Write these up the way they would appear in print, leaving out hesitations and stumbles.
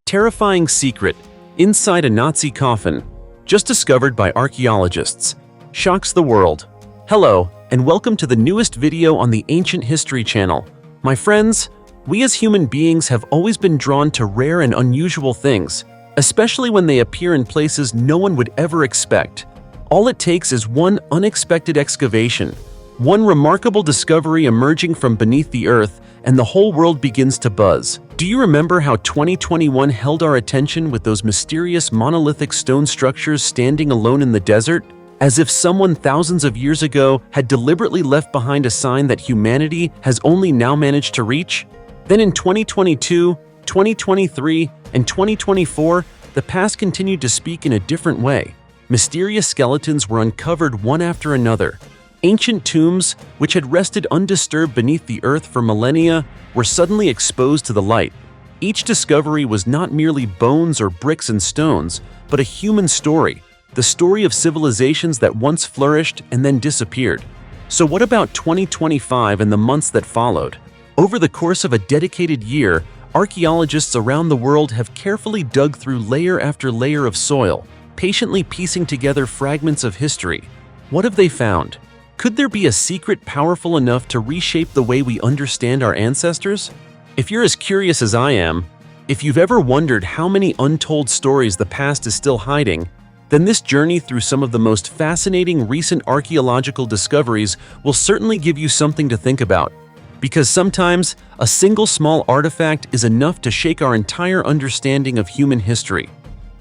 Terrifying secret inside a Nazi coffin, just discovered by archaeologists, shocks the world. Hello, and welcome to the newest video on the Ancient History channel. My friends, we as human beings have always been drawn to rare and unusual things, especially when they appear in places no one would ever expect. All it takes is one unexpected excavation, one remarkable discovery emerging from beneath the earth, and the whole world begins to buzz. Do you remember how 2021 held our attention with those mysterious monolithic stone structures standing alone in the desert? As if someone thousands of years ago had deliberately left behind a sign that humanity has only now managed to reach? Then in 2022, 2023, and 2024, the past continued to speak in a different way. Mysterious skeletons were uncovered one after another. Ancient tombs, which had rested undisturbed beneath the earth for millennia, were suddenly exposed to the light. Each discovery was not merely bones or bricks and stones, but a human story, the story of civilizations that once flourished and then disappeared. So what about 2025 and the months that followed? Over the course of a dedicated year, archaeologists around the world have carefully dug through layer after layer of soil, patiently piecing together fragments of history. What have they found? Could there be a secret powerful enough to reshape the way we understand our ancestors? If you're as curious as I am, if you've ever wondered how many untold stories the past is still hiding, then this journey through some of the most fascinating recent archaeological discoveries will certainly give you something to think about. Because sometimes, a single small artifact is enough to shake our entire understanding of human history.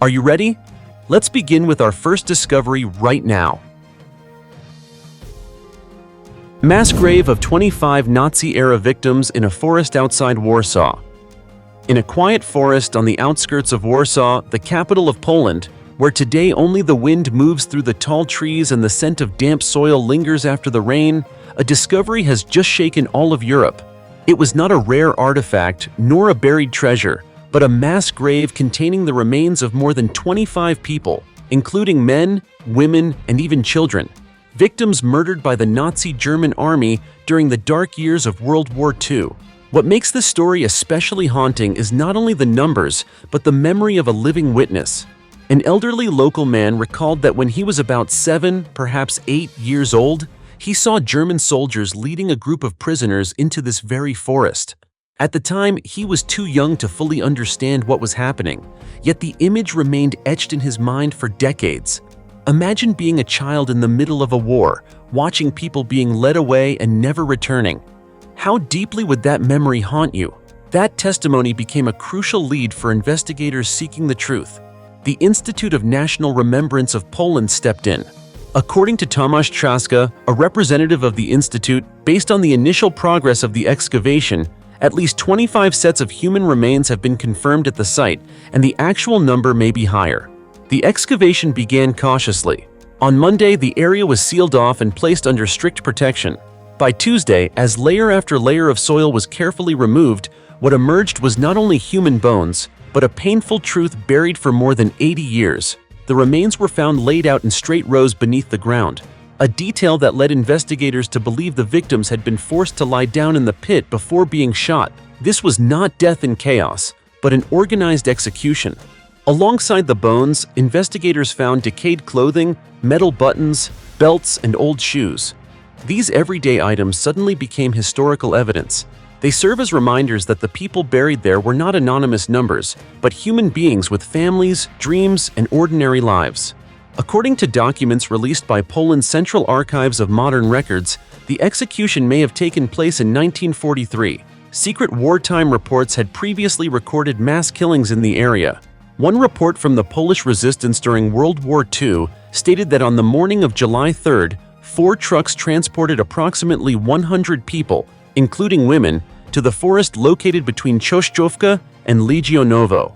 Are you ready? Let's begin with our first discovery right now. Mass grave of 25 Nazi-era victims in a forest outside Warsaw. In a quiet forest on the outskirts of Warsaw, the capital of Poland, where today only the wind moves through the tall trees and the scent of damp soil lingers after the rain, a discovery has just shaken all of Europe. It was not a rare artifact, nor a buried treasure, but a mass grave containing the remains of more than 25 people, including men, women, and even children. Victims murdered by the Nazi German army during the dark years of World War II. What makes this story especially haunting is not only the numbers, but the memory of a living witness. An elderly local man recalled that when he was about 7, perhaps 8 years old, he saw German soldiers leading a group of prisoners into this very forest. At the time, he was too young to fully understand what was happening, yet the image remained etched in his mind for decades. Imagine being a child in the middle of a war, watching people being led away and never returning. How deeply would that memory haunt you? That testimony became a crucial lead for investigators seeking the truth. The Institute of National Remembrance of Poland stepped in. According to Tomasz Trzaska, a representative of the institute, based on the initial progress of the excavation, at least 25 sets of human remains have been confirmed at the site, and the actual number may be higher. The excavation began cautiously. On Monday, the area was sealed off and placed under strict protection. By Tuesday, as layer after layer of soil was carefully removed, what emerged was not only human bones, but a painful truth buried for more than 80 years. The remains were found laid out in straight rows beneath the ground, a detail that led investigators to believe the victims had been forced to lie down in the pit before being shot. This was not death in chaos, but an organized execution. Alongside the bones, investigators found decayed clothing, metal buttons, belts, and old shoes. These everyday items suddenly became historical evidence. They serve as reminders that the people buried there were not anonymous numbers, but human beings with families, dreams, and ordinary lives. According to documents released by Poland's Central Archives of Modern Records, the execution may have taken place in 1943. Secret wartime reports had previously recorded mass killings in the area. One report from the Polish resistance during World War II stated that on the morning of July 3rd, 4 trucks transported approximately 100 people, including women, to the forest located between Choszczówka and Legionowo.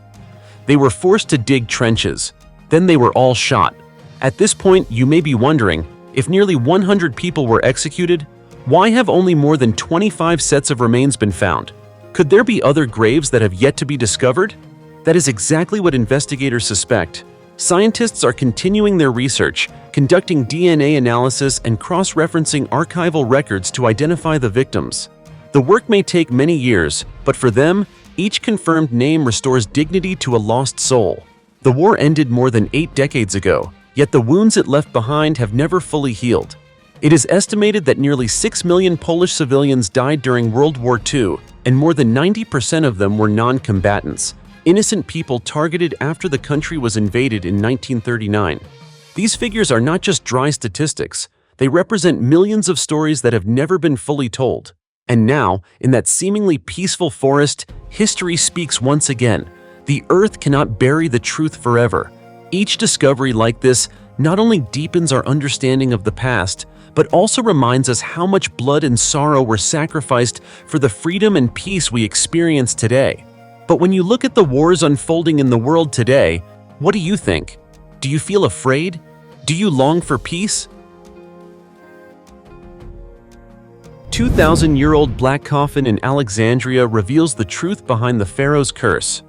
They were forced to dig trenches. Then they were all shot. At this point, you may be wondering, if nearly 100 people were executed, why have only more than 25 sets of remains been found? Could there be other graves that have yet to be discovered? That is exactly what investigators suspect. Scientists are continuing their research, conducting DNA analysis and cross-referencing archival records to identify the victims. The work may take many years, but for them, Each confirmed name restores dignity to a lost soul. The war ended more than 8 decades ago, yet the wounds it left behind have never fully healed. It is estimated that nearly 6 million Polish civilians died during World War II, and more than 90% of them were non-combatants, innocent people targeted after the country was invaded in 1939. These figures are not just dry statistics, they represent millions of stories that have never been fully told. And now, in that seemingly peaceful forest, history speaks once again. The earth cannot bury the truth forever. Each discovery like this not only deepens our understanding of the past, but also reminds us how much blood and sorrow were sacrificed for the freedom and peace we experience today. But when you look at the wars unfolding in the world today, what do you think? Do you feel afraid? Do you long for peace? 2,000-year-old black coffin in Alexandria reveals the truth behind the pharaoh's curse.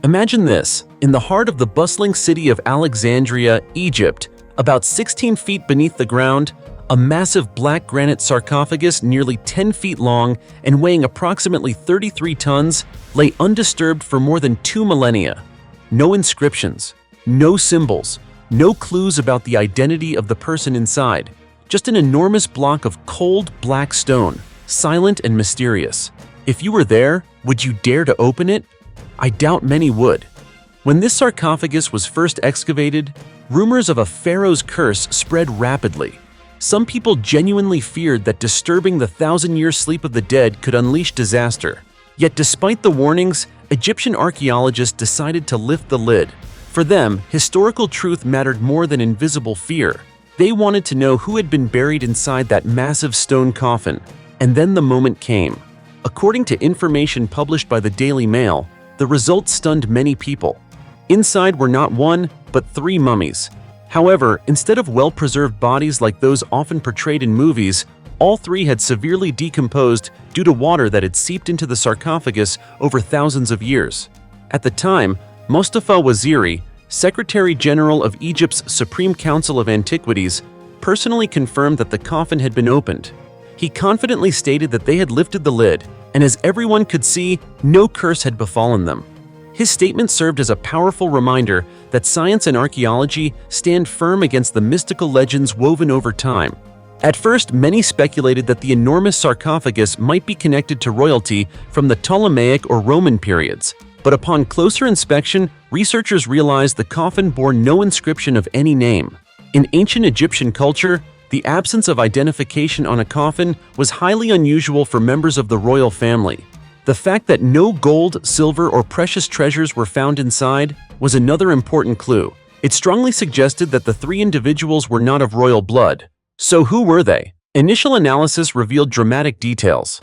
Imagine this, in the heart of the bustling city of Alexandria, Egypt, about 16 feet beneath the ground, a massive black granite sarcophagus nearly 10 feet long and weighing approximately 33 tons lay undisturbed for more than 2 millennia. No inscriptions, no symbols, no clues about the identity of the person inside, just an enormous block of cold black stone, silent and mysterious. If you were there, would you dare to open it? I doubt many would. When this sarcophagus was first excavated, rumors of a pharaoh's curse spread rapidly. Some people genuinely feared that disturbing the 1,000-year sleep of the dead could unleash disaster. Yet despite the warnings, Egyptian archaeologists decided to lift the lid. For them, historical truth mattered more than invisible fear. They wanted to know who had been buried inside that massive stone coffin. And then the moment came. According to information published by the Daily Mail, the results stunned many people. Inside were not 1, but 3 mummies. However, instead of well-preserved bodies like those often portrayed in movies, all 3 had severely decomposed due to water that had seeped into the sarcophagus over thousands of years. At the time, Mustafa Waziri, Secretary General of Egypt's Supreme Council of Antiquities, personally confirmed that the coffin had been opened. He confidently stated that they had lifted the lid, and as everyone could see, no curse had befallen them. His statement served as a powerful reminder that science and archaeology stand firm against the mystical legends woven over time. At first, many speculated that the enormous sarcophagus might be connected to royalty from the Ptolemaic or Roman periods, but upon closer inspection, researchers realized the coffin bore no inscription of any name. In ancient Egyptian culture, the absence of identification on a coffin was highly unusual for members of the royal family. The fact that no gold, silver, or precious treasures were found inside was another important clue. It strongly suggested that the 3 individuals were not of royal blood. So who were they? Initial analysis revealed dramatic details.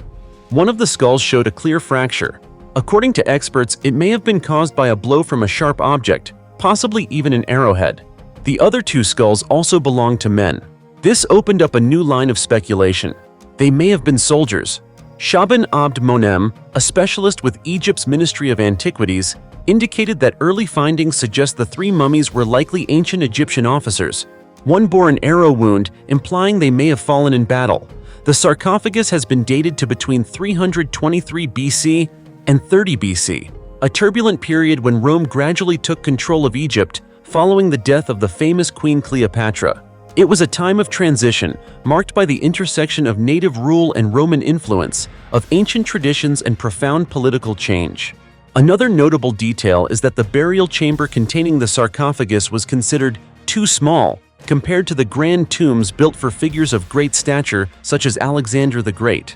One of the skulls showed a clear fracture. According to experts, it may have been caused by a blow from a sharp object, possibly even an arrowhead. The other 2 skulls also belonged to men. This opened up a new line of speculation. They may have been soldiers. Shaban Abd Monem, a specialist with Egypt's Ministry of Antiquities, indicated that early findings suggest the 3 mummies were likely ancient Egyptian officers. One bore an arrow wound, implying they may have fallen in battle. The sarcophagus has been dated to between 323 BC and 30 BC, a turbulent period when Rome gradually took control of Egypt following the death of the famous Queen Cleopatra. It was a time of transition, marked by the intersection of native rule and Roman influence, of ancient traditions and profound political change. Another notable detail is that the burial chamber containing the sarcophagus was considered too small compared to the grand tombs built for figures of great stature such as Alexander the Great.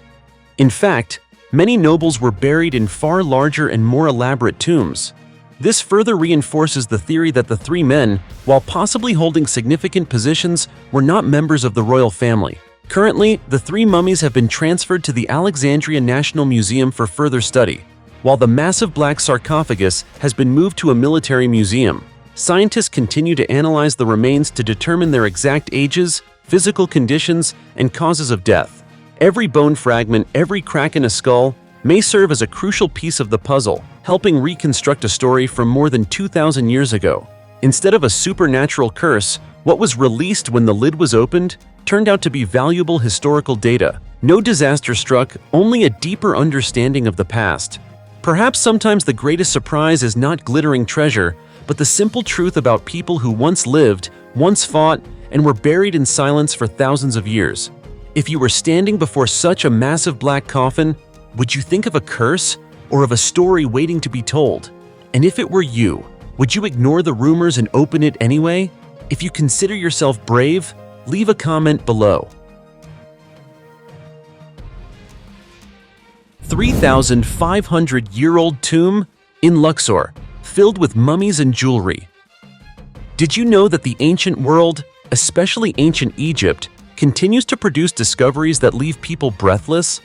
In fact, many nobles were buried in far larger and more elaborate tombs. This further reinforces the theory that the 3 men, while possibly holding significant positions, were not members of the royal family. Currently, the 3 mummies have been transferred to the Alexandria National Museum for further study, while the massive black sarcophagus has been moved to a military museum. Scientists continue to analyze the remains to determine their exact ages, physical conditions, and causes of death. Every bone fragment, every crack in a skull, may serve as a crucial piece of the puzzle, helping reconstruct a story from more than 2,000 years ago. Instead of a supernatural curse, what was released when the lid was opened turned out to be valuable historical data. No disaster struck, only a deeper understanding of the past. Perhaps sometimes the greatest surprise is not glittering treasure, but the simple truth about people who once lived, once fought, and were buried in silence for thousands of years. If you were standing before such a massive black coffin, would you think of a curse or of a story waiting to be told? And if it were you, would you ignore the rumors and open it anyway? If you consider yourself brave, leave a comment below. 3,500-year-old tomb in Luxor, filled with mummies and jewelry. Did you know that the ancient world, especially ancient Egypt, continues to produce discoveries that leave people breathless?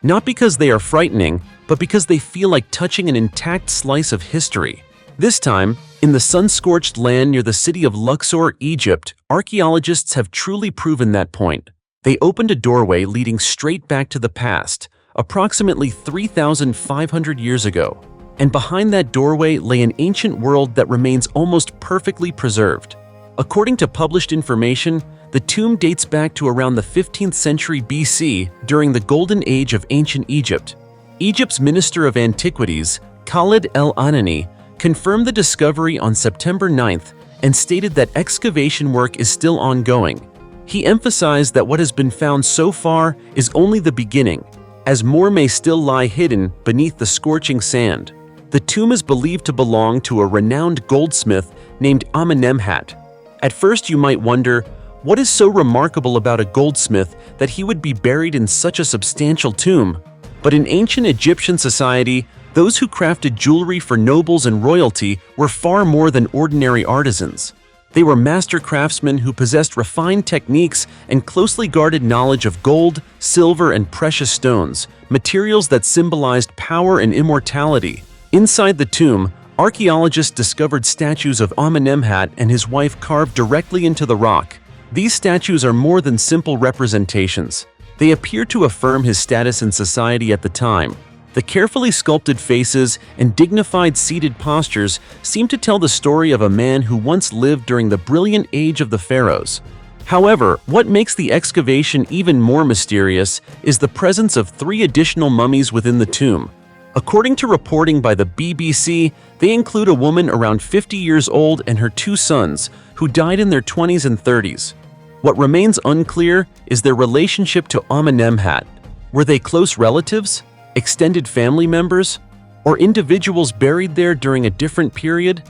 Not because they are frightening, but because they feel like touching an intact slice of history. This time, in the sun-scorched land near the city of Luxor, Egypt, archaeologists have truly proven that point. They opened a doorway leading straight back to the past, approximately 3,500 years ago. And behind that doorway lay an ancient world that remains almost perfectly preserved. According to published information, the tomb dates back to around the 15th century BC during the Golden Age of ancient Egypt. Egypt's Minister of Antiquities, Khalid el-Anani, confirmed the discovery on September 9th and stated that excavation work is still ongoing. He emphasized that what has been found so far is only the beginning, as more may still lie hidden beneath the scorching sand. The tomb is believed to belong to a renowned goldsmith named Amenemhat. At first you might wonder, what is so remarkable about a goldsmith that he would be buried in such a substantial tomb? But in ancient Egyptian society, those who crafted jewelry for nobles and royalty were far more than ordinary artisans. They were master craftsmen who possessed refined techniques and closely guarded knowledge of gold, silver, and precious stones, materials that symbolized power and immortality. Inside the tomb, archaeologists discovered statues of Amenemhat and his wife carved directly into the rock. These statues are more than simple representations. They appear to affirm his status in society at the time. The carefully sculpted faces and dignified seated postures seem to tell the story of a man who once lived during the brilliant age of the pharaohs. However, what makes the excavation even more mysterious is the presence of 3 additional mummies within the tomb. According to reporting by the BBC, they include a woman around 50 years old and her 2 sons, who died in their 20s and 30s. What remains unclear is their relationship to Amenemhat. Were they close relatives, extended family members, or individuals buried there during a different period?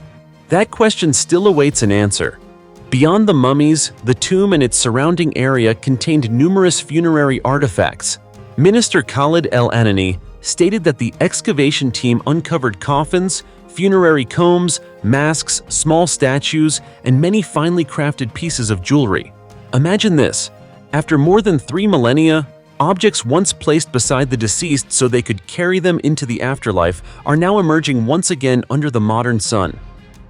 That question still awaits an answer. Beyond the mummies, the tomb and its surrounding area contained numerous funerary artifacts. Minister Khalid el-Anani stated that the excavation team uncovered coffins, funerary combs, masks, small statues, and many finely crafted pieces of jewelry. Imagine this: after more than 3 millennia, objects once placed beside the deceased so they could carry them into the afterlife are now emerging once again under the modern sun.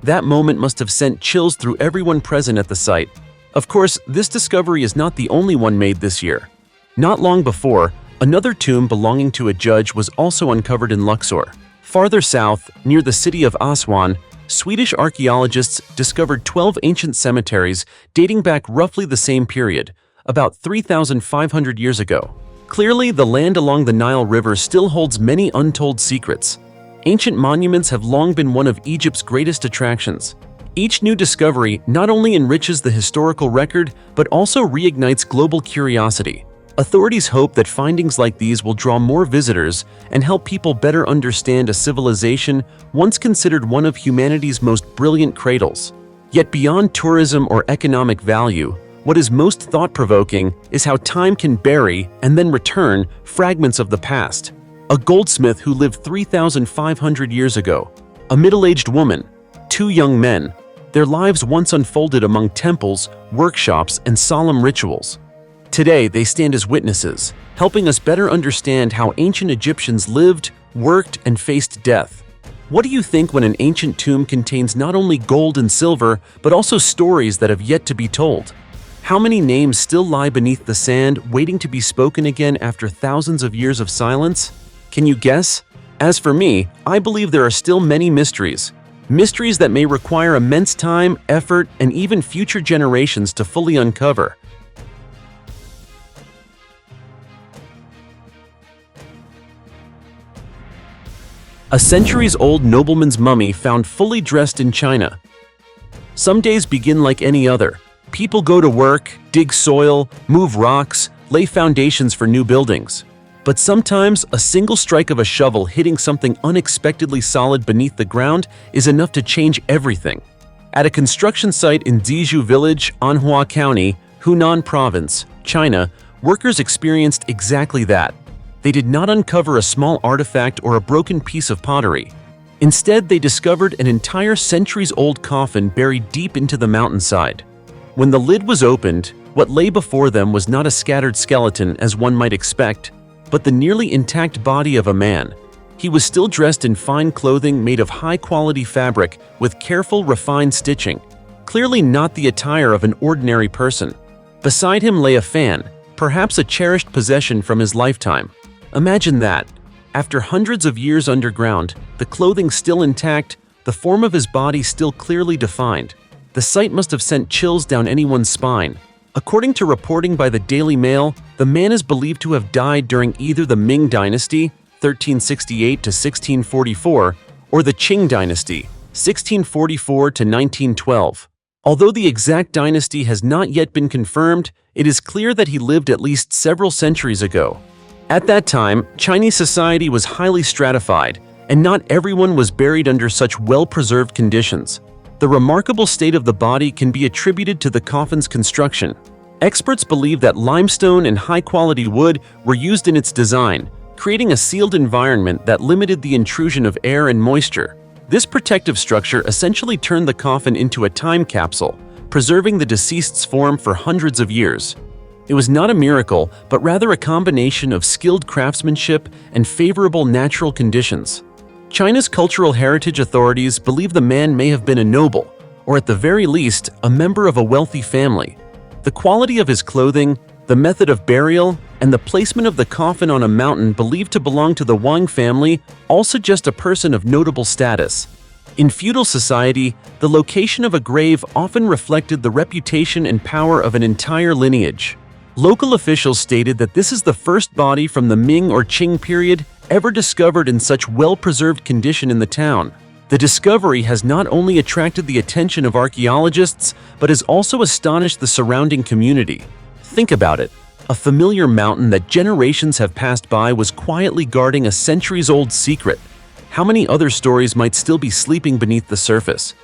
That moment must have sent chills through everyone present at the site. Of course, this discovery is not the only one made this year. Not long before, another tomb belonging to a judge was also uncovered in Luxor. Farther south, near the city of Aswan, Swedish archaeologists discovered 12 ancient cemeteries dating back roughly the same period, about 3,500 years ago. Clearly, the land along the Nile River still holds many untold secrets. Ancient monuments have long been one of Egypt's greatest attractions. Each new discovery not only enriches the historical record, but also reignites global curiosity. Authorities hope that findings like these will draw more visitors and help people better understand a civilization once considered one of humanity's most brilliant cradles. Yet beyond tourism or economic value, what is most thought-provoking is how time can bury and then return fragments of the past. A goldsmith who lived 3,500 years ago, a middle-aged woman, 2 young men, their lives once unfolded among temples, workshops, and solemn rituals. Today, they stand as witnesses, helping us better understand how ancient Egyptians lived, worked, and faced death. What do you think when an ancient tomb contains not only gold and silver, but also stories that have yet to be told? How many names still lie beneath the sand, waiting to be spoken again after thousands of years of silence? Can you guess? As for me, I believe there are still many mysteries. Mysteries that may require immense time, effort, and even future generations to fully uncover. A centuries-old nobleman's mummy found fully dressed in China. Some days begin like any other. People go to work, dig soil, move rocks, lay foundations for new buildings. But sometimes, a single strike of a shovel hitting something unexpectedly solid beneath the ground is enough to change everything. At a construction site in Zizhou Village, Anhua County, Hunan Province, China, workers experienced exactly that. They did not uncover a small artifact or a broken piece of pottery. Instead, they discovered an entire centuries-old coffin buried deep into the mountainside. When the lid was opened, what lay before them was not a scattered skeleton as one might expect, but the nearly intact body of a man. He was still dressed in fine clothing made of high-quality fabric with careful, refined stitching, clearly not the attire of an ordinary person. Beside him lay a fan, perhaps a cherished possession from his lifetime. Imagine that. After hundreds of years underground, the clothing still intact, the form of his body still clearly defined. The sight must have sent chills down anyone's spine. According to reporting by the Daily Mail, the man is believed to have died during either the Ming Dynasty, 1368 to 1644, or the Qing Dynasty, 1644 to 1912. Although the exact dynasty has not yet been confirmed, it is clear that he lived at least several centuries ago. At that time, Chinese society was highly stratified, and not everyone was buried under such well-preserved conditions. The remarkable state of the body can be attributed to the coffin's construction. Experts believe that limestone and high-quality wood were used in its design, creating a sealed environment that limited the intrusion of air and moisture. This protective structure essentially turned the coffin into a time capsule, preserving the deceased's form for hundreds of years. It was not a miracle, but rather a combination of skilled craftsmanship and favorable natural conditions. China's cultural heritage authorities believe the man may have been a noble, or at the very least, a member of a wealthy family. The quality of his clothing, the method of burial, and the placement of the coffin on a mountain believed to belong to the Wang family all suggest a person of notable status. In feudal society, the location of a grave often reflected the reputation and power of an entire lineage. Local officials stated that this is the first body from the Ming or Qing period ever discovered in such well-preserved condition in the town. The discovery has not only attracted the attention of archaeologists, but has also astonished the surrounding community. Think about it. A familiar mountain that generations have passed by was quietly guarding a centuries-old secret. How many other stories might still be sleeping beneath the surface?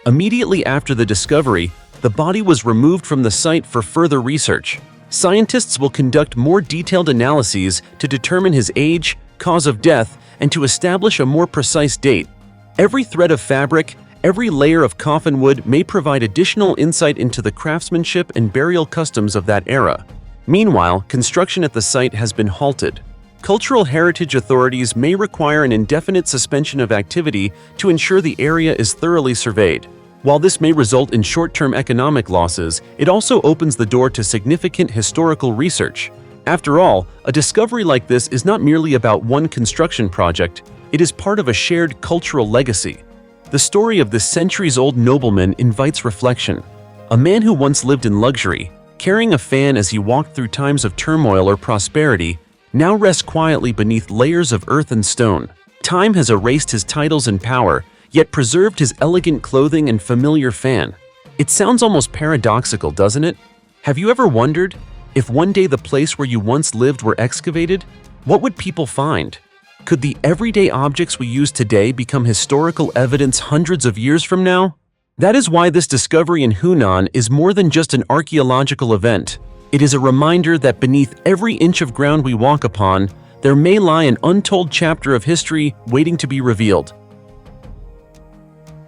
Immediately after the discovery, the body was removed from the site for further research. Scientists will conduct more detailed analyses to determine his age, cause of death, and to establish a more precise date. Every thread of fabric, every layer of coffin wood may provide additional insight into the craftsmanship and burial customs of that era. Meanwhile, construction at the site has been halted. Cultural heritage authorities may require an indefinite suspension of activity to ensure the area is thoroughly surveyed. While this may result in short-term economic losses, it also opens the door to significant historical research. After all, a discovery like this is not merely about one construction project, it is part of a shared cultural legacy. The story of this centuries-old nobleman invites reflection. A man who once lived in luxury, carrying a fan as he walked through times of turmoil or prosperity, now rests quietly beneath layers of earth and stone. Time has erased his titles and power, yet preserved his elegant clothing and familiar fan. It sounds almost paradoxical, doesn't it? Have you ever wondered, if one day the place where you once lived were excavated, what would people find? Could the everyday objects we use today become historical evidence hundreds of years from now? That is why this discovery in Hunan is more than just an archaeological event. It is a reminder that beneath every inch of ground we walk upon, there may lie an untold chapter of history waiting to be revealed.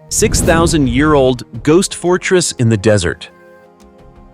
6,000-year-old ghost fortress in the desert.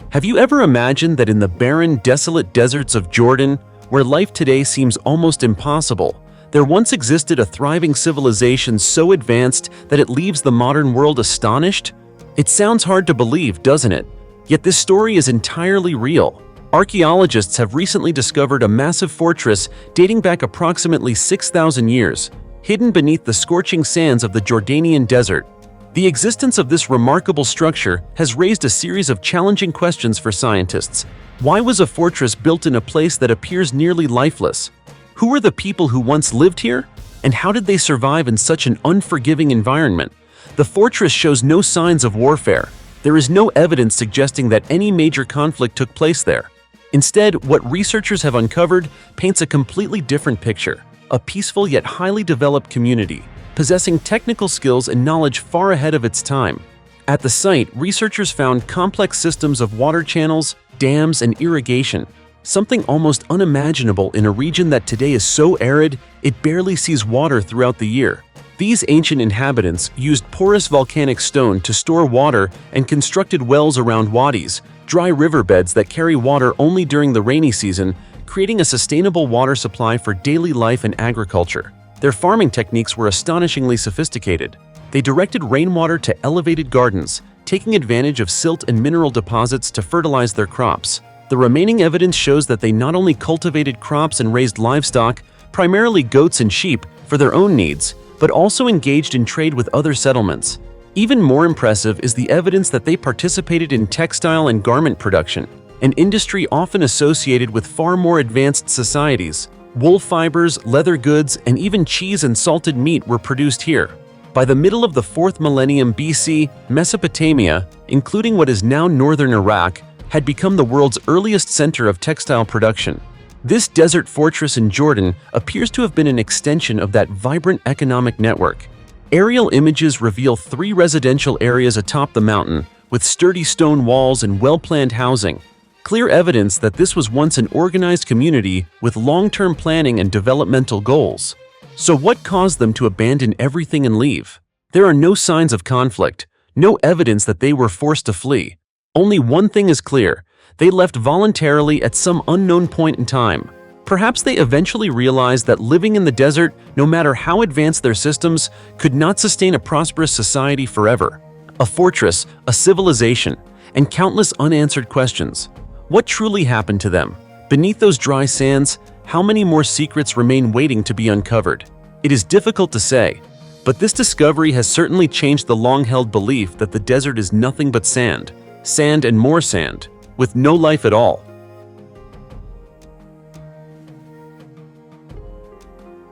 Have you ever imagined that in the barren, desolate deserts of Jordan, where life today seems almost impossible, there once existed a thriving civilization so advanced that it leaves the modern world astonished? It sounds hard to believe, doesn't it? Yet this story is entirely real. Archaeologists have recently discovered a massive fortress dating back approximately 6,000 years, hidden beneath the scorching sands of the Jordanian desert. The existence of this remarkable structure has raised a series of challenging questions for scientists. Why was a fortress built in a place that appears nearly lifeless? Who were the people who once lived here? And how did they survive in such an unforgiving environment? The fortress shows no signs of warfare. There is no evidence suggesting that any major conflict took place there. Instead, what researchers have uncovered paints a completely different picture: a peaceful yet highly developed community, possessing technical skills and knowledge far ahead of its time. At the site, researchers found complex systems of water channels, dams, and irrigation, something almost unimaginable in a region that today is so arid it barely sees water throughout the year. These ancient inhabitants used porous volcanic stone to store water and constructed wells around wadis, dry riverbeds that carry water only during the rainy season, creating a sustainable water supply for daily life and agriculture. Their farming techniques were astonishingly sophisticated. They directed rainwater to elevated gardens, taking advantage of silt and mineral deposits to fertilize their crops. The remaining evidence shows that they not only cultivated crops and raised livestock, primarily goats and sheep, for their own needs, but also engaged in trade with other settlements. Even more impressive is the evidence that they participated in textile and garment production, an industry often associated with far more advanced societies. Wool fibers, leather goods, and even cheese and salted meat were produced here. By the middle of the 4th millennium BC, Mesopotamia, including what is now northern Iraq, had become the world's earliest center of textile production. This desert fortress in Jordan appears to have been an extension of that vibrant economic network. Aerial images reveal 3 residential areas atop the mountain, with sturdy stone walls and well-planned housing. Clear evidence that this was once an organized community with long-term planning and developmental goals. So what caused them to abandon everything and leave? There are no signs of conflict, no evidence that they were forced to flee. Only one thing is clear: they left voluntarily at some unknown point in time. Perhaps they eventually realized that living in the desert, no matter how advanced their systems, could not sustain a prosperous society forever. A fortress, a civilization, and countless unanswered questions. What truly happened to them? Beneath those dry sands, how many more secrets remain waiting to be uncovered? It is difficult to say, but this discovery has certainly changed the long-held belief that the desert is nothing but sand. Sand and more sand, with no life at all.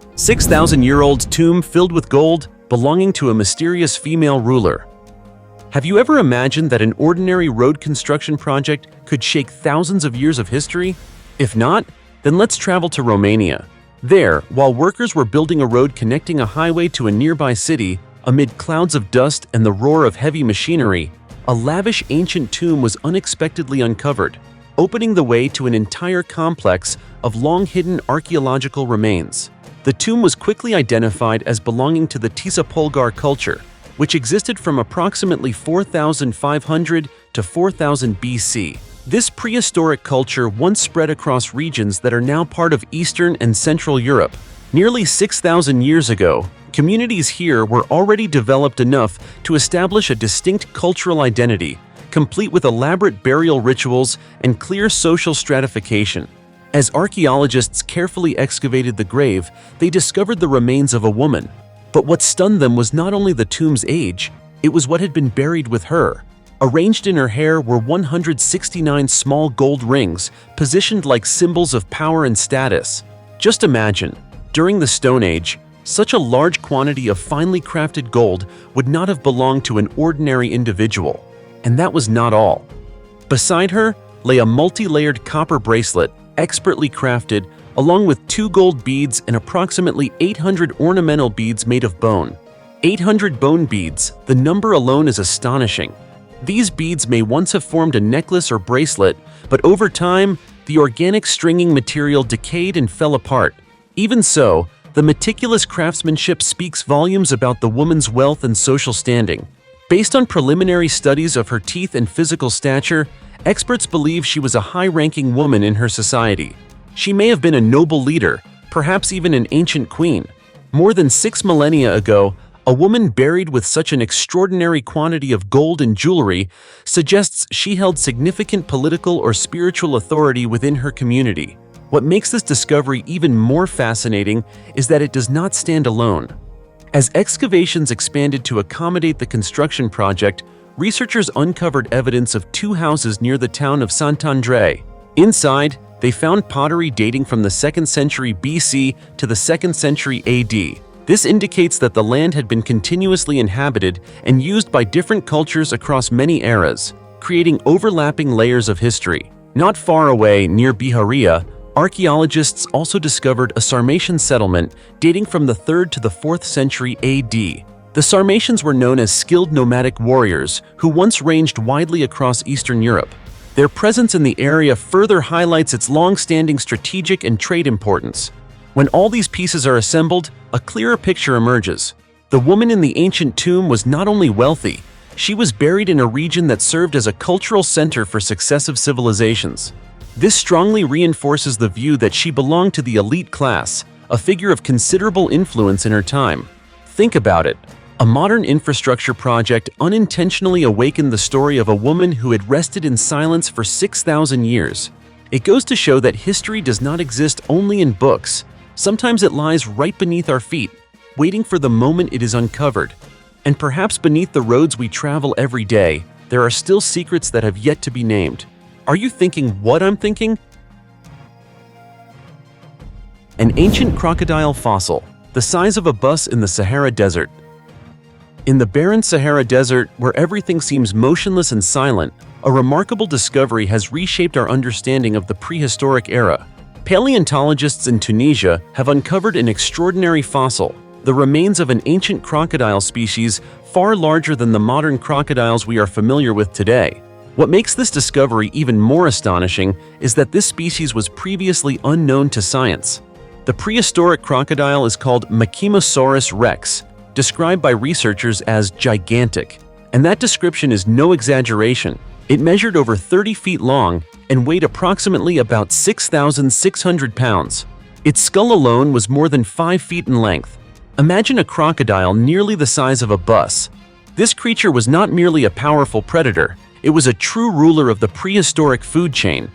A 6,000-year-old tomb filled with gold belonging to a mysterious female ruler. Have you ever imagined that an ordinary road construction project could shake thousands of years of history? If not, then let's travel to Romania. There, while workers were building a road connecting a highway to a nearby city, amid clouds of dust and the roar of heavy machinery, a lavish ancient tomb was unexpectedly uncovered, opening the way to an entire complex of long-hidden archaeological remains. The tomb was quickly identified as belonging to the Tisa-Polgar culture, which existed from approximately 4,500 to 4000 BC. This prehistoric culture once spread across regions that are now part of Eastern and Central Europe. Nearly 6,000 years ago, communities here were already developed enough to establish a distinct cultural identity, complete with elaborate burial rituals and clear social stratification. As archaeologists carefully excavated the grave, they discovered the remains of a woman. But what stunned them was not only the tomb's age, it was what had been buried with her. Arranged in her hair were 169 small gold rings, positioned like symbols of power and status. Just imagine, during the Stone Age, such a large quantity of finely crafted gold would not have belonged to an ordinary individual. And that was not all. Beside her lay a multi-layered copper bracelet, expertly crafted, along with 2 gold beads and approximately 800 ornamental beads made of bone. 800 bone beads, the number alone is astonishing. These beads may once have formed a necklace or bracelet, but over time, the organic stringing material decayed and fell apart. Even so, the meticulous craftsmanship speaks volumes about the woman's wealth and social standing. Based on preliminary studies of her teeth and physical stature, experts believe she was a high-ranking woman in her society. She may have been a noble leader, perhaps even an ancient queen. More than 6 millennia ago, a woman buried with such an extraordinary quantity of gold and jewelry suggests she held significant political or spiritual authority within her community. What makes this discovery even more fascinating is that it does not stand alone. As excavations expanded to accommodate the construction project, researchers uncovered evidence of 2 houses near the town of Sant'Andrea. Inside, they found pottery dating from the 2nd century BC to the 2nd century AD. This indicates that the land had been continuously inhabited and used by different cultures across many eras, creating overlapping layers of history. Not far away, near Biharia, archaeologists also discovered a Sarmatian settlement dating from the 3rd to the 4th century AD. The Sarmatians were known as skilled nomadic warriors who once ranged widely across Eastern Europe. Their presence in the area further highlights its long-standing strategic and trade importance. When all these pieces are assembled, a clearer picture emerges. The woman in the ancient tomb was not only wealthy, she was buried in a region that served as a cultural center for successive civilizations. This strongly reinforces the view that she belonged to the elite class, a figure of considerable influence in her time. Think about it. A modern infrastructure project unintentionally awakened the story of a woman who had rested in silence for 6,000 years. It goes to show that history does not exist only in books. Sometimes it lies right beneath our feet, waiting for the moment it is uncovered. And perhaps beneath the roads we travel every day, there are still secrets that have yet to be named. Are you thinking what I'm thinking? An ancient crocodile fossil, the size of a bus in the Sahara Desert. In the barren Sahara Desert, where everything seems motionless and silent, a remarkable discovery has reshaped our understanding of the prehistoric era. Paleontologists in Tunisia have uncovered an extraordinary fossil, the remains of an ancient crocodile species far larger than the modern crocodiles we are familiar with today. What makes this discovery even more astonishing is that this species was previously unknown to science. The prehistoric crocodile is called Machimosaurus rex, described by researchers as gigantic. And that description is no exaggeration. It measured over 30 feet long and weighed approximately about 6,600 pounds. Its skull alone was more than 5 feet in length. Imagine a crocodile nearly the size of a bus. This creature was not merely a powerful predator, it was a true ruler of the prehistoric food chain.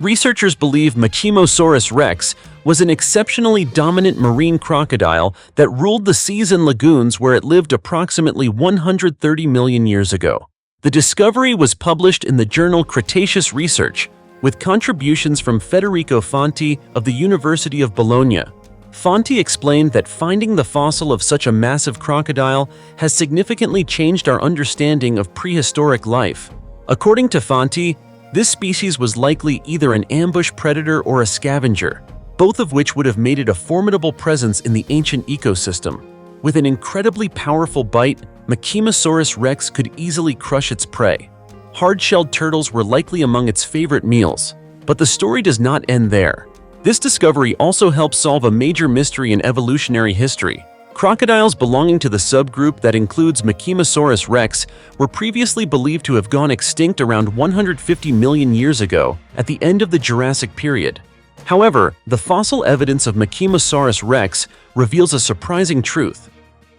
Researchers believe Machimosaurus rex was an exceptionally dominant marine crocodile that ruled the seas and lagoons where it lived approximately 130 million years ago. The discovery was published in the journal Cretaceous Research, with contributions from Federico Fonti of the University of Bologna. Fonti explained that finding the fossil of such a massive crocodile has significantly changed our understanding of prehistoric life. According to Fonti, this species was likely either an ambush predator or a scavenger, both of which would have made it a formidable presence in the ancient ecosystem. With an incredibly powerful bite, Machimosaurus rex could easily crush its prey. Hard-shelled turtles were likely among its favorite meals. But the story does not end there. This discovery also helps solve a major mystery in evolutionary history. Crocodiles belonging to the subgroup that includes Machimosaurus rex were previously believed to have gone extinct around 150 million years ago, at the end of the Jurassic period. However, the fossil evidence of Machimosaurus rex reveals a surprising truth.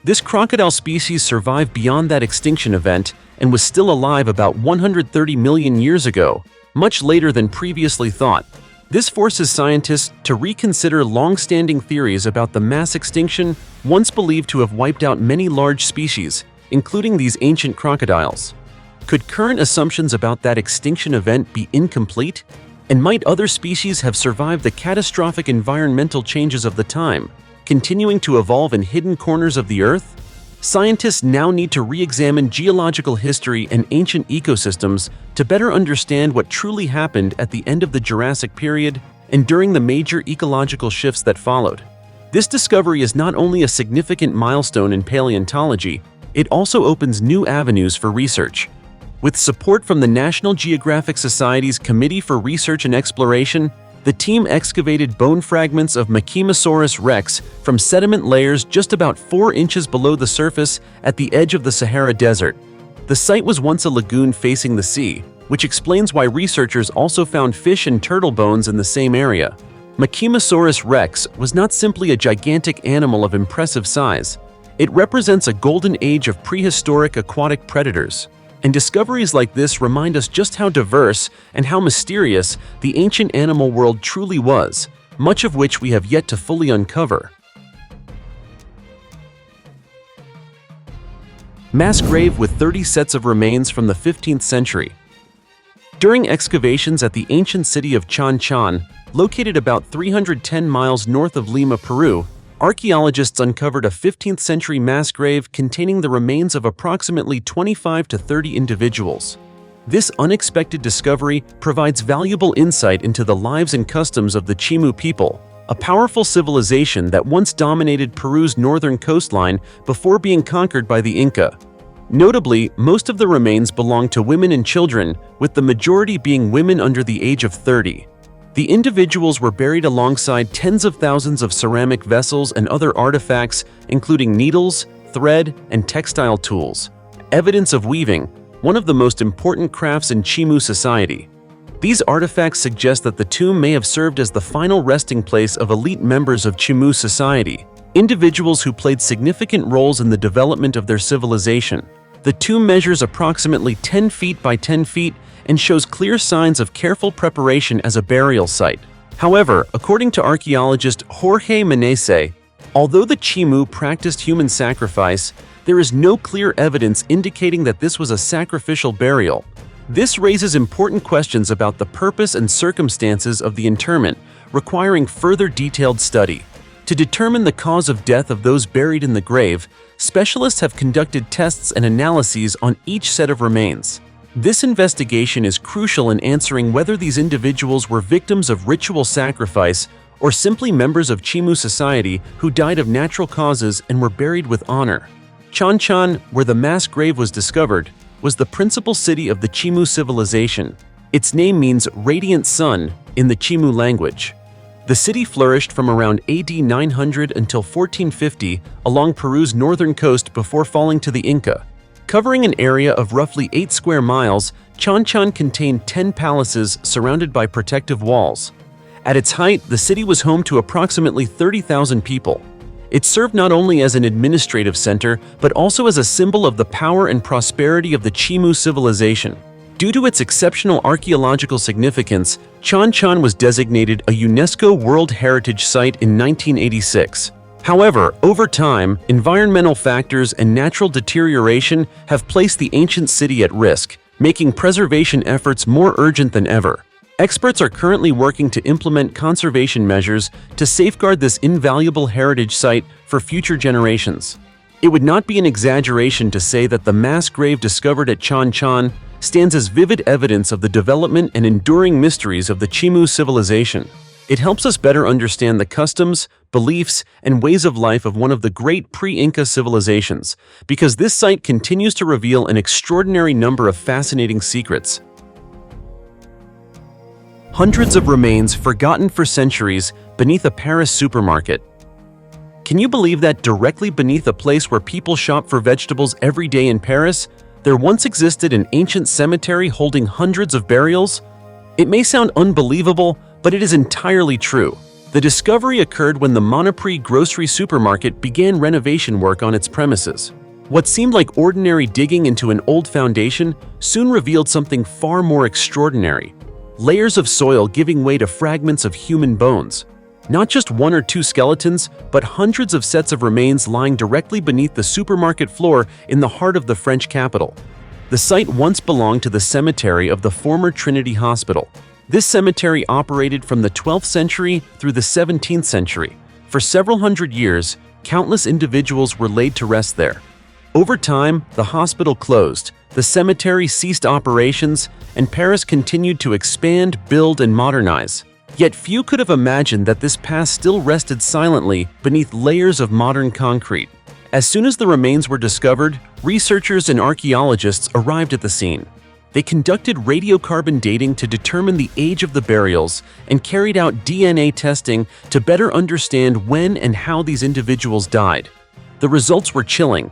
This crocodile species survived beyond that extinction event and was still alive about 130 million years ago, much later than previously thought. This forces scientists to reconsider long-standing theories about the mass extinction once believed to have wiped out many large species, including these ancient crocodiles. Could current assumptions about that extinction event be incomplete? And might other species have survived the catastrophic environmental changes of the time, continuing to evolve in hidden corners of the Earth? Scientists now need to re-examine geological history and ancient ecosystems to better understand what truly happened at the end of the Jurassic period and during the major ecological shifts that followed. This discovery is not only a significant milestone in paleontology, it also opens new avenues for research. With support from the National Geographic Society's Committee for Research and Exploration, the team excavated bone fragments of Machimosaurus rex from sediment layers just about 4 inches below the surface at the edge of the Sahara Desert. The site was once a lagoon facing the sea, which explains why researchers also found fish and turtle bones in the same area. Machimosaurus rex was not simply a gigantic animal of impressive size. It represents a golden age of prehistoric aquatic predators. And discoveries like this remind us just how diverse and how mysterious the ancient animal world truly was, much of which we have yet to fully uncover. Mass grave with 30 sets of remains from the 15th century. During excavations at the ancient city of Chan Chan, located about 310 miles north of Lima, Peru, archaeologists uncovered a 15th century mass grave containing the remains of approximately 25 to 30 individuals. This unexpected discovery provides valuable insight into the lives and customs of the Chimu people, a powerful civilization that once dominated Peru's northern coastline before being conquered by the Inca. Notably, most of the remains belong to women and children, with the majority being women under the age of 30. The individuals were buried alongside tens of thousands of ceramic vessels and other artifacts, including needles, thread, and textile tools, evidence of weaving, one of the most important crafts in Chimu society. These artifacts suggest that the tomb may have served as the final resting place of elite members of Chimu society, individuals who played significant roles in the development of their civilization. The tomb measures approximately 10 feet by 10 feet and shows clear signs of careful preparation as a burial site. However, according to archaeologist Jorge Menezes, although the Chimu practiced human sacrifice, there is no clear evidence indicating that this was a sacrificial burial. This raises important questions about the purpose and circumstances of the interment, requiring further detailed study. To determine the cause of death of those buried in the grave, specialists have conducted tests and analyses on each set of remains. This investigation is crucial in answering whether these individuals were victims of ritual sacrifice or simply members of Chimu society who died of natural causes and were buried with honor. Chanchan, where the mass grave was discovered, was the principal city of the Chimu civilization. Its name means radiant sun in the Chimu language. The city flourished from around AD 900 until 1450 along Peru's northern coast before falling to the Inca. Covering an area of roughly 8 square miles, Chanchan contained 10 palaces surrounded by protective walls. At its height, the city was home to approximately 30,000 people. It served not only as an administrative center, but also as a symbol of the power and prosperity of the Chimu civilization. Due to its exceptional archaeological significance, Chanchan was designated a UNESCO World Heritage Site in 1986. However, over time, environmental factors and natural deterioration have placed the ancient city at risk, making preservation efforts more urgent than ever. Experts are currently working to implement conservation measures to safeguard this invaluable heritage site for future generations. It would not be an exaggeration to say that the mass grave discovered at Chanchan stands as vivid evidence of the development and enduring mysteries of the Chimu civilization. It helps us better understand the customs, beliefs, and ways of life of one of the great pre-Inca civilizations, because this site continues to reveal an extraordinary number of fascinating secrets. Hundreds of remains forgotten for centuries beneath a Paris supermarket. Can you believe that directly beneath a place where people shop for vegetables every day in Paris, there once existed an ancient cemetery holding hundreds of burials? It may sound unbelievable, but it is entirely true. The discovery occurred when the Monoprix grocery supermarket began renovation work on its premises. What seemed like ordinary digging into an old foundation soon revealed something far more extraordinary. Layers of soil giving way to fragments of human bones. Not just one or two skeletons, but hundreds of sets of remains lying directly beneath the supermarket floor in the heart of the French capital. The site once belonged to the cemetery of the former Trinity Hospital. This cemetery operated from the 12th century through the 17th century. For several hundred years, countless individuals were laid to rest there. Over time, the hospital closed, the cemetery ceased operations, and Paris continued to expand, build, and modernize. Yet few could have imagined that this past still rested silently beneath layers of modern concrete. As soon as the remains were discovered, researchers and archaeologists arrived at the scene. They conducted radiocarbon dating to determine the age of the burials and carried out DNA testing to better understand when and how these individuals died. The results were chilling.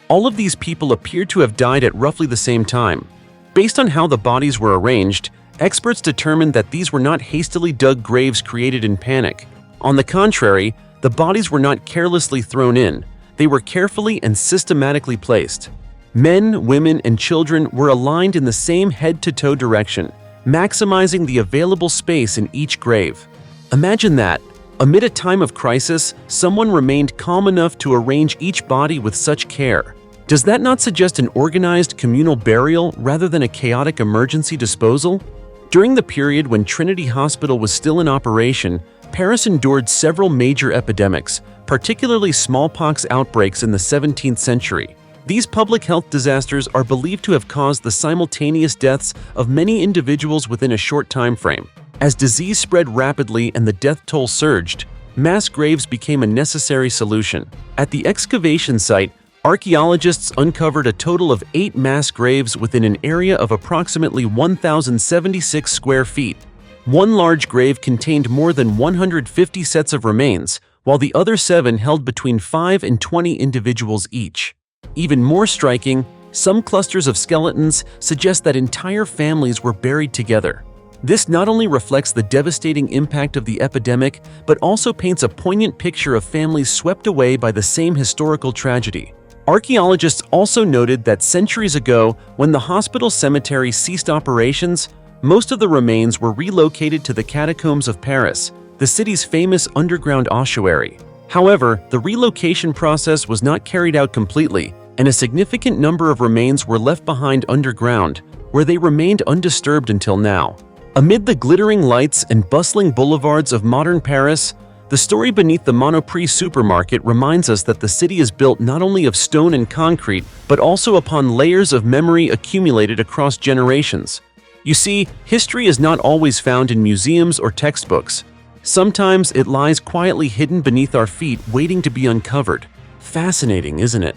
All of these people appeared to have died at roughly the same time. Based on how the bodies were arranged, experts determined that these were not hastily dug graves created in panic. On the contrary, the bodies were not carelessly thrown in. They were carefully and systematically placed. Men, women, and children were aligned in the same head-to-toe direction, maximizing the available space in each grave. Imagine that. Amid a time of crisis, someone remained calm enough to arrange each body with such care. Does that not suggest an organized communal burial rather than a chaotic emergency disposal? During the period when Trinity Hospital was still in operation, Paris endured several major epidemics, particularly smallpox outbreaks in the 17th century. These public health disasters are believed to have caused the simultaneous deaths of many individuals within a short time frame. As disease spread rapidly and the death toll surged, mass graves became a necessary solution. At the excavation site, archaeologists uncovered a total of 8 mass graves within an area of approximately 1,076 square feet. One large grave contained more than 150 sets of remains, while the other 7 held between 5 and 20 individuals each. Even more striking, some clusters of skeletons suggest that entire families were buried together. This not only reflects the devastating impact of the epidemic, but also paints a poignant picture of families swept away by the same historical tragedy. Archaeologists also noted that centuries ago, when the hospital cemetery ceased operations, most of the remains were relocated to the catacombs of Paris, the city's famous underground ossuary. However, the relocation process was not carried out completely, and a significant number of remains were left behind underground, where they remained undisturbed until now. Amid the glittering lights and bustling boulevards of modern Paris, the story beneath the Monoprix supermarket reminds us that the city is built not only of stone and concrete, but also upon layers of memory accumulated across generations. You see, history is not always found in museums or textbooks. Sometimes it lies quietly hidden beneath our feet, waiting to be uncovered. Fascinating, isn't it?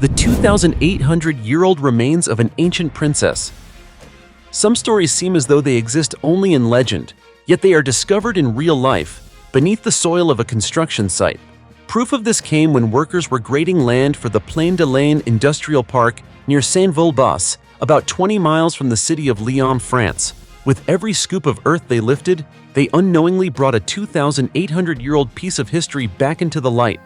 The 2,800-year-old remains of an ancient princess. Some stories seem as though they exist only in legend, yet they are discovered in real life, beneath the soil of a construction site. Proof of this came when workers were grading land for the Plaine de l'Ain Industrial Park near Saint-Vulbas, about 20 miles from the city of Lyon, France. With every scoop of earth they lifted, they unknowingly brought a 2,800-year-old piece of history back into the light.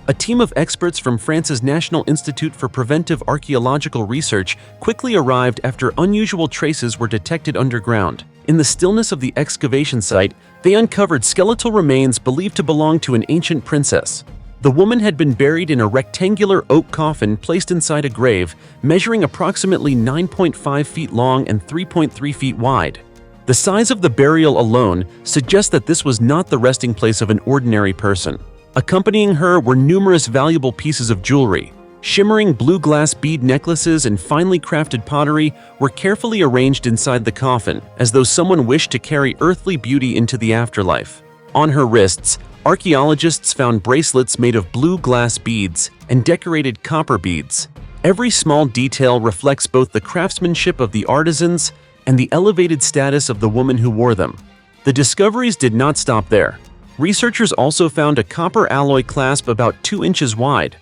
A team of experts from France's National Institute for Preventive Archaeological Research quickly arrived after unusual traces were detected underground. In the stillness of the excavation site, they uncovered skeletal remains believed to belong to an ancient princess. The woman had been buried in a rectangular oak coffin placed inside a grave, measuring approximately 9.5 feet long and 3.3 feet wide. The size of the burial alone suggests that this was not the resting place of an ordinary person. Accompanying her were numerous valuable pieces of jewelry. Shimmering blue glass bead necklaces and finely crafted pottery were carefully arranged inside the coffin, as though someone wished to carry earthly beauty into the afterlife. On her wrists, archaeologists found bracelets made of blue glass beads and decorated copper beads. Every small detail reflects both the craftsmanship of the artisans and the elevated status of the woman who wore them. The discoveries did not stop there. Researchers also found a copper alloy clasp about 2 inches wide.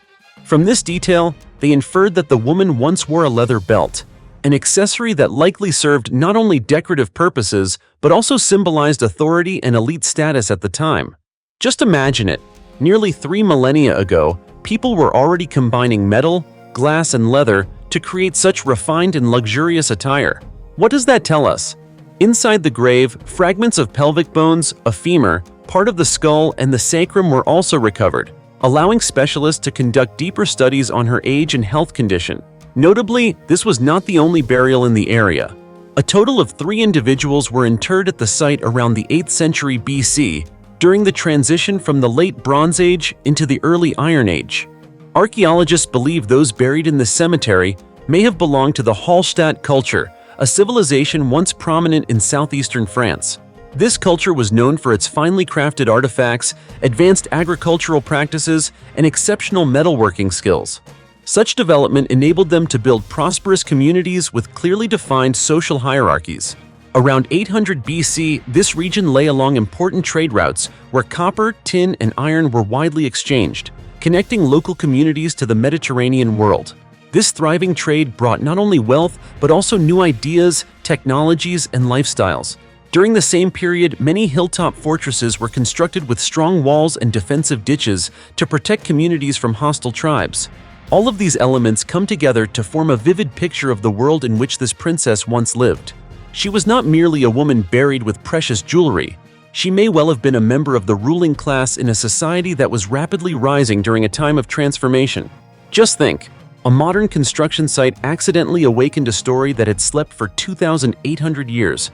From this detail, they inferred that the woman once wore a leather belt, an accessory that likely served not only decorative purposes, but also symbolized authority and elite status at the time. Just imagine it. Nearly 3 millennia ago, people were already combining metal, glass, and leather to create such refined and luxurious attire. What does that tell us? Inside the grave, fragments of pelvic bones, a femur, part of the skull, and the sacrum were also recovered, allowing specialists to conduct deeper studies on her age and health condition. Notably, this was not the only burial in the area. A total of 3 individuals were interred at the site around the 8th century BC, during the transition from the late Bronze Age into the early Iron Age. Archaeologists believe those buried in the cemetery may have belonged to the Hallstatt culture, a civilization once prominent in southeastern France. This culture was known for its finely crafted artifacts, advanced agricultural practices, and exceptional metalworking skills. Such development enabled them to build prosperous communities with clearly defined social hierarchies. Around 800 BC, this region lay along important trade routes where copper, tin, and iron were widely exchanged, connecting local communities to the Mediterranean world. This thriving trade brought not only wealth, but also new ideas, technologies, and lifestyles. During the same period, many hilltop fortresses were constructed with strong walls and defensive ditches to protect communities from hostile tribes. All of these elements come together to form a vivid picture of the world in which this princess once lived. She was not merely a woman buried with precious jewelry. She may well have been a member of the ruling class in a society that was rapidly rising during a time of transformation. Just think, a modern construction site accidentally awakened a story that had slept for 2,800 years.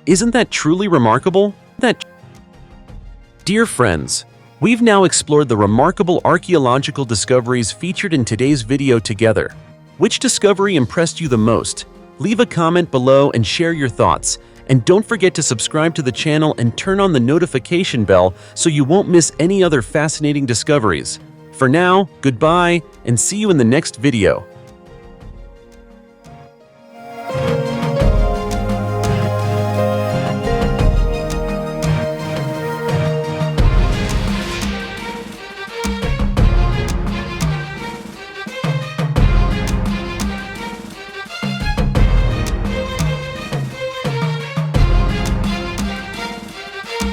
Isn't that truly remarkable? Dear friends, we've now explored the remarkable archaeological discoveries featured in today's video together. Which discovery impressed you the most? Leave a comment below and share your thoughts. And don't forget to subscribe to the channel and turn on the notification bell so you won't miss any other fascinating discoveries. For now, goodbye, and see you in the next video.